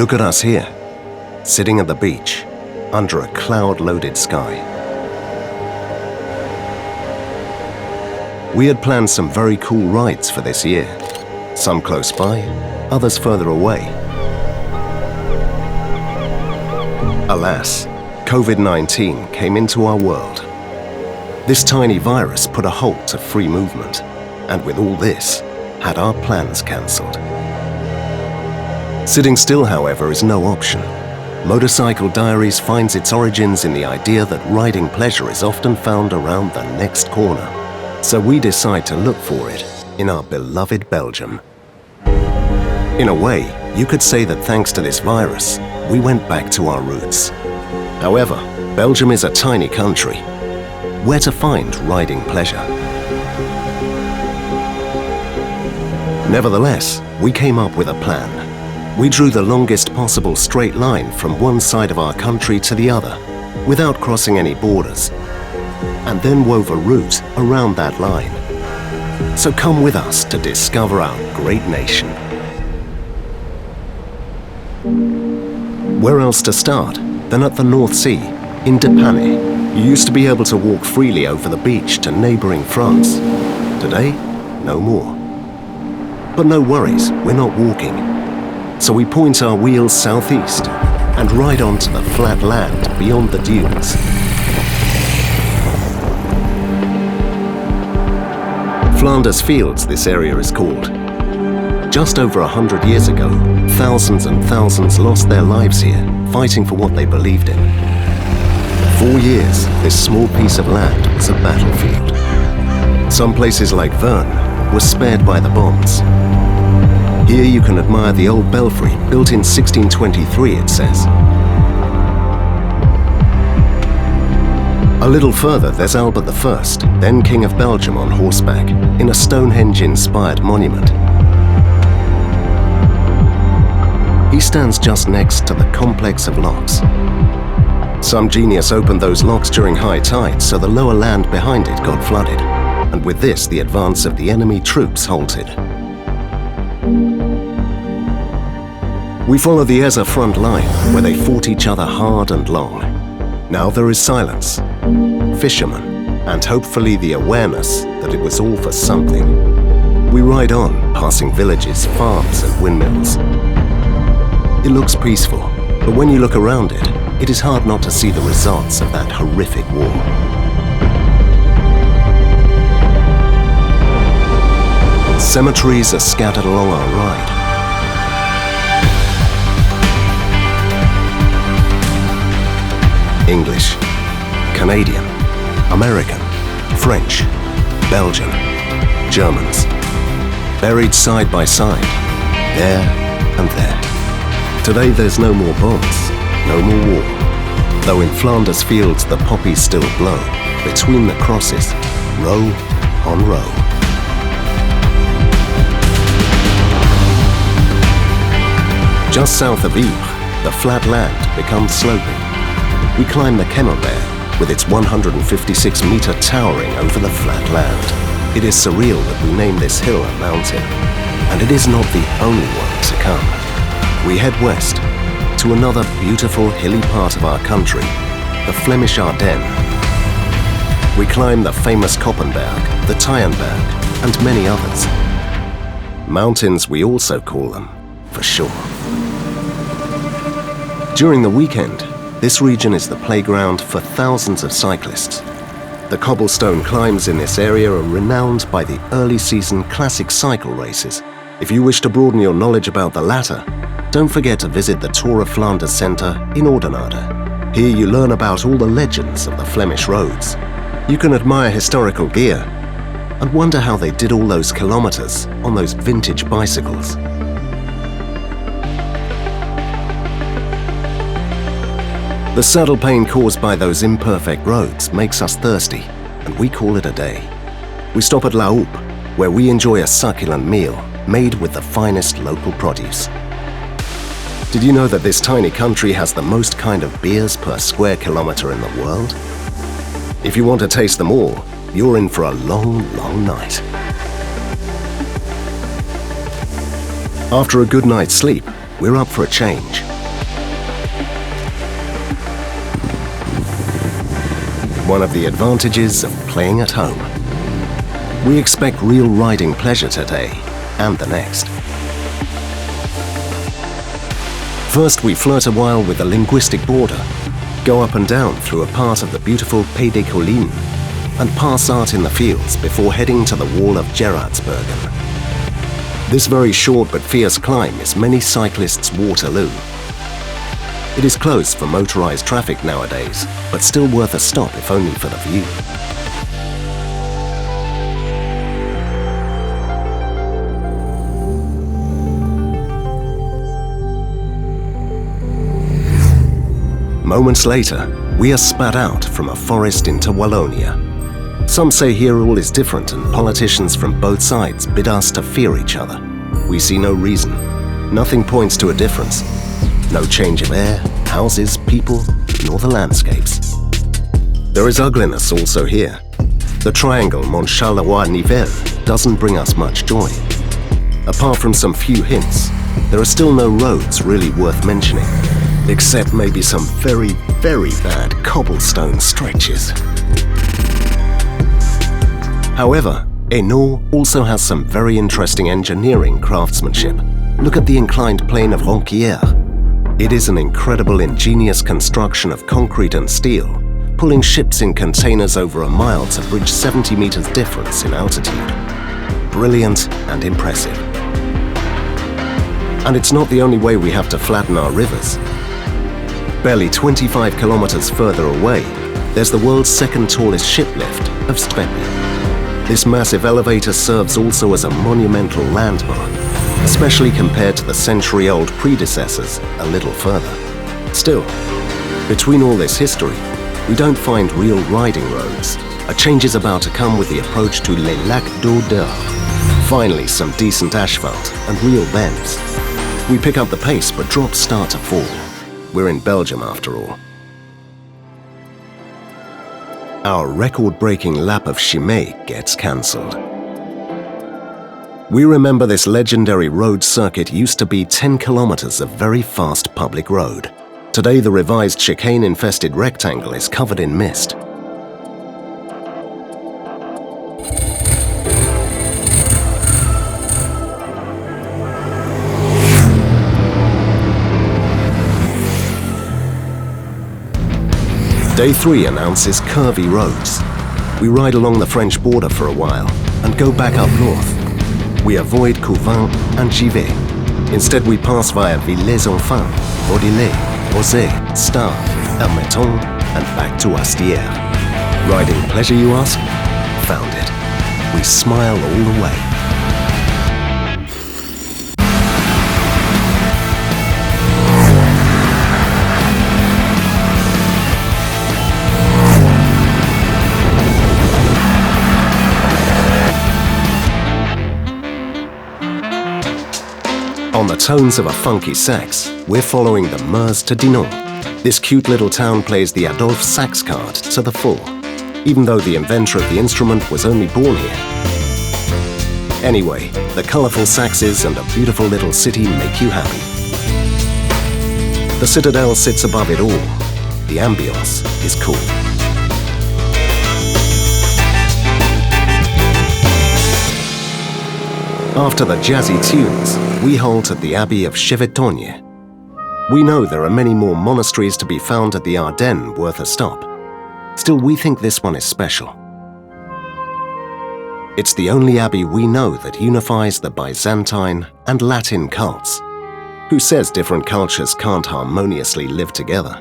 Look at us here, sitting at the beach, under a cloud-loaded sky. We had planned some very cool rides for this year, some close by, others further away. Alas, COVID-19 came into our world. This tiny virus put a halt to free movement, and with all this, had our plans cancelled. Sitting still, however, is no option. Motorcycle Diaries finds its origins in the idea that riding pleasure is often found around the next corner. So we decide to look for it in our beloved Belgium. In a way, you could say that thanks to this virus, we went back to our roots. However, Belgium is a tiny country. Where to find riding pleasure? Nevertheless, we came up with a plan. We drew the longest possible straight line from one side of our country to the other, without crossing any borders, and then wove a route around that line. So come with us to discover our great nation. Where else to start than at the North Sea, in Ardennes? You used to be able to walk freely over the beach to neighboring France. Today, no more. But no worries, we're not walking. So we point our wheels southeast and ride onto the flat land beyond the dunes. Flanders Fields, this area is called. Just over 100 years ago, thousands and thousands lost their lives here, fighting for what they believed in. For 4 years, this small piece of land was a battlefield. Some places like Verne were spared by the bombs. Here you can admire the old belfry, built in 1623, it says. A little further, there's Albert I, then King of Belgium on horseback, in a Stonehenge-inspired monument. He stands just next to the complex of locks. Some genius opened those locks during high tide, so the lower land behind it got flooded, and with this, the advance of the enemy troops halted. We follow the Eze front line, where they fought each other hard and long. Now there is silence, fishermen, and hopefully the awareness that it was all for something. We ride on, passing villages, farms, and windmills. It looks peaceful, but when you look around it, it is hard not to see the results of that horrific war. Cemeteries are scattered along our ride. English, Canadian, American, French, Belgian, Germans, buried side by side, there and there. Today there's no more bombs, no more war, though in Flanders Fields the poppies still blow, between the crosses, row on row. Just south of Ypres, the flat land becomes sloping. We climb the Camembert with its 156-meter towering over the flat land. It is surreal that we name this hill a mountain, and it is not the only one to come. We head west to another beautiful hilly part of our country, the Flemish Ardennes. We climb the famous Koppenberg, the Tyenberg, and many others. Mountains we also call them, for sure. During the weekend, this region is the playground for thousands of cyclists. The cobblestone climbs in this area are renowned by the early season classic cycle races. If you wish to broaden your knowledge about the latter, don't forget to visit the Tour of Flanders Centre in Ardennes. Here you learn about all the legends of the Flemish roads. You can admire historical gear and wonder how they did all those kilometers on those vintage bicycles. The saddle pain caused by those imperfect roads makes us thirsty, and we call it a day. We stop at La Houppe, where we enjoy a succulent meal made with the finest local produce. Did you know that this tiny country has the most kind of beers per square kilometer in the world? If you want to taste them all, you're in for a long, long night. After a good night's sleep, we're up for a change. one of the advantages of playing at home. We expect real riding pleasure today and the next. First, we flirt a while with the linguistic border, go up and down through a part of the beautiful Pays des Collines, and pass out in the fields before heading to the wall of Gerardsbergen. This very short but fierce climb is many cyclists' Waterloo. It is closed for motorized traffic nowadays, but still worth a stop if only for the view. Moments later, we are spat out from a forest into Wallonia. Some say here all is different and politicians from both sides bid us to fear each other. We see no reason. Nothing points to a difference. No change of air, houses, people, nor the landscapes. There is ugliness also here. The triangle Mont Charleroi-Nivelles doesn't bring us much joy. Apart from some few hints, there are still no roads really worth mentioning, except maybe some very, very bad cobblestone stretches. However, Hainaut also has some very interesting engineering craftsmanship. Look at the inclined plane of Ronquière. It is an incredible ingenious construction of concrete and steel, pulling ships in containers over a mile to bridge 70 meters difference in altitude. Brilliant and impressive. And it's not the only way we have to flatten our rivers. Barely 25 kilometers further away, there's the world's second tallest ship lift of Strepi. This massive elevator serves also as a monumental landmark, especially compared to the century-old predecessors a little further. Still, between all this history, we don't find real riding roads. A change is about to come with the approach to Les Lacs d'Odeur. Finally, some decent asphalt and real bends. We pick up the pace, but drops start to fall. We're in Belgium after all. Our record-breaking lap of Chimay gets cancelled. We remember this legendary road circuit used to be 10 kilometers of very fast public road. Today the revised chicane-infested rectangle is covered in mist. Day 3 announces curvy roads. We ride along the French border for a while and go back up north. We avoid Couvin and Givet. Instead, we pass via Villers-Enfants, Baudelaire, Rosé, Star, Ermeton, and back to Astières. Riding pleasure, you ask? Found it. We smile all the way. On the tones of a funky sax, we're following the Meuse to Dinant. This cute little town plays the Adolphe sax card to the full, even though the inventor of the instrument was only born here. Anyway, the colourful saxes and a beautiful little city make you happy. The citadel sits above it all. The ambience is cool. After the jazzy tunes, we halt at the Abbey of Chevetonnier. We know there are many more monasteries to be found at the Ardennes worth a stop. Still, we think this one is special. It's the only abbey we know that unifies the Byzantine and Latin cults. Who says different cultures can't harmoniously live together?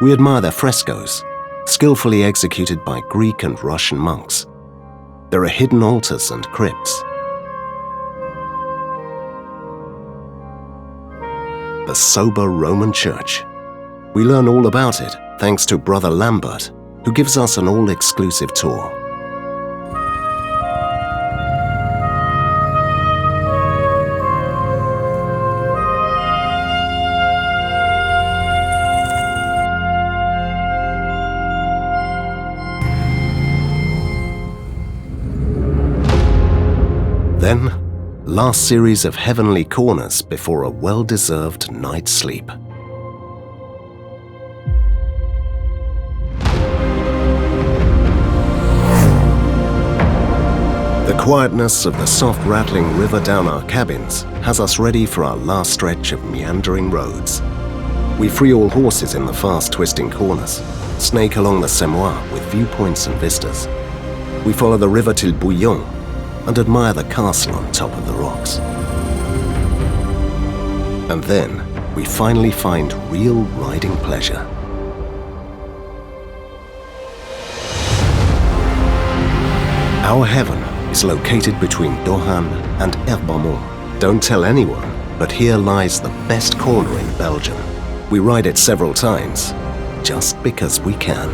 We admire their frescoes, skillfully executed by Greek and Russian monks. There are hidden altars and crypts. The sober Roman Church. We learn all about it thanks to Brother Lambert, who gives us an all-exclusive tour. Then, last series of heavenly corners before a well-deserved night's sleep. The quietness of the soft rattling river down our cabins has us ready for our last stretch of meandering roads. We free all horses in the fast twisting corners, snake along the Semois with viewpoints and vistas. We follow the river till Bouillon and admire the castle on top of the rocks. And then we finally find real riding pleasure. Our heaven is located between Dohan and Herbamont. Don't tell anyone, but here lies the best corner in Belgium. We ride it several times, just because we can.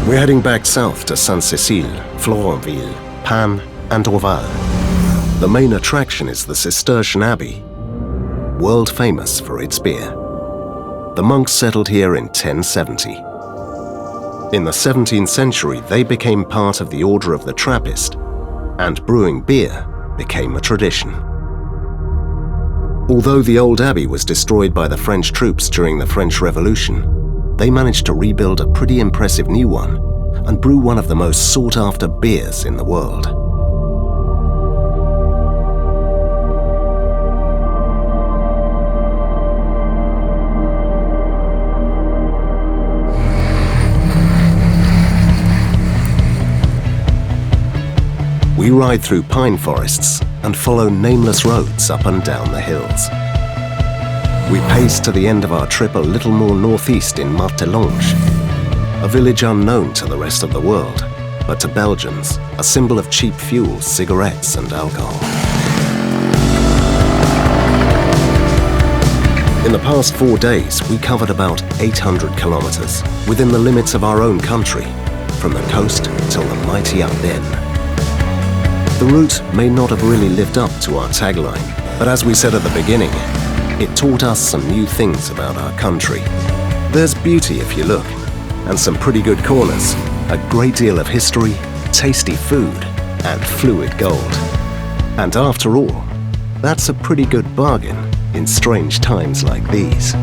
We're heading back south to Sainte-Cécile, Florenville, Pan, and Orval. The main attraction is the Cistercian Abbey, world famous for its beer. The monks settled here in 1070. In the 17th century, they became part of the Order of the Trappist, and brewing beer became a tradition. Although the old abbey was destroyed by the French troops during the French Revolution, they managed to rebuild a pretty impressive new one and brew one of the most sought-after beers in the world. We ride through pine forests and follow nameless roads up and down the hills. We pace to the end of our trip a little more northeast in Martelange, a village unknown to the rest of the world, but to Belgians, a symbol of cheap fuel, cigarettes and alcohol. In the past 4 days, we covered about 800 kilometers within the limits of our own country, from the coast till the mighty Ardennes. The route may not have really lived up to our tagline, but as we said at the beginning, it taught us some new things about our country. There's beauty if you look, and some pretty good corners, a great deal of history, tasty food, and fluid gold. And after all, that's a pretty good bargain in strange times like these.